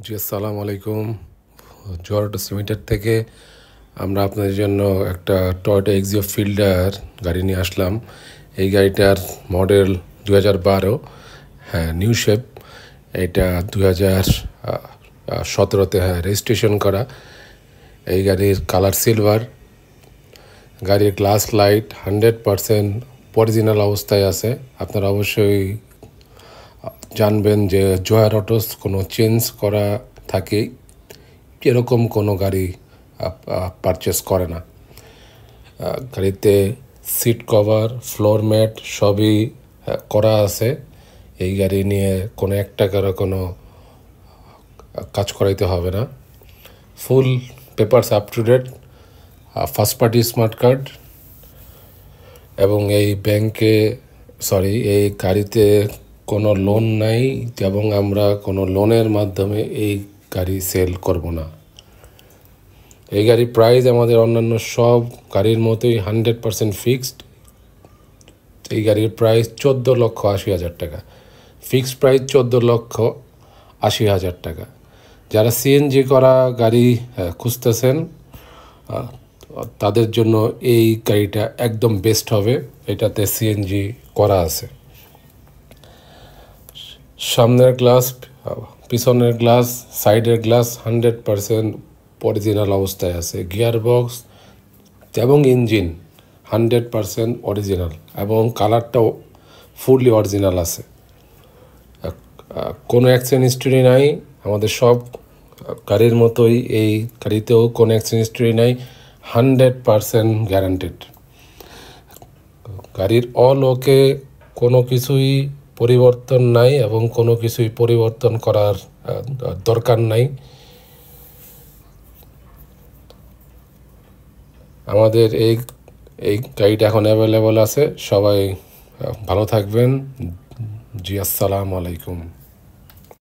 জি আসসালামু আলাইকুম। জোয়ার সিমেন্টের থেকে আমরা আপনাদের জন্য একটা টয়োটা এক্সিও ফিল্ডার গাড়ি নিয়ে আসলাম। এই গাড়িটার মডেল 2012, হ্যাঁ নিউ শেপ। এটা 2017-তে রেজিস্ট্রেশন করা। এই গাড়ির কালার সিলভার। গাড়ির গ্লাস লাইট 100% অরিজিনাল অবস্থায় আছে। আপনারা অবশ্যই জানবেন যে জয়ার অটোস কোনো চেঞ্জ করা থাকে এরকম কোনো গাড়ি পারচেস করে না। গাড়িতে সিট কভার, ফ্লোর ম্যাট সবই করা আছে। এই গাড়ি নিয়ে কোনো এক টাকারও কোনো কাজ করাইতে হবে না। Full papers up to date, first party smart card, এবং এই গাড়িতে কোনো লোন নাই এবং আমরা কোনো লোনের মাধ্যমে এই গাড়ি সেল করব না। এই গাড়ির প্রাইস আমাদের অন্যান্য সব গাড়ির মতোই 100% ফিক্সড। এই গাড়ির প্রাইস 14,80,000 টাকা। ফিক্সড প্রাইস 14,80,000 টাকা। যারা সিএনজি করা গাড়ি খুঁজতেছেন তাদের জন্য এই গাড়িটা একদম বেস্ট হবে। এটাতে সিএনজি করা আছে। সামনের গ্লাস, পিছনের গ্লাস, সাইডের গ্লাস 100% অরিজিনাল অবস্থায় আছে। গিয়ার বক্স এবং ইঞ্জিন 100% অরিজিনাল এবং কালারটাও ফুললি অরিজিনাল আছে। কোনো অ্যাক্সিডেন্ট হিস্টরি নাই। আমাদের সব গাড়ির মতোই এই গাড়িতেও কোনো অ্যাক্সিডেন্ট হিস্টরি নাই। 100% গ্যারান্টেড। গাড়ির অল ওকে, কোনো কিছুই পরিবর্তন নাই এবং কোনো কিছুই পরিবর্তন করার দরকার নাই। আমাদের এই গাড়িটা এখন অ্যাভেলেবল আছে। সবাই ভালো থাকবেন। জি আসসালামু আলাইকুম।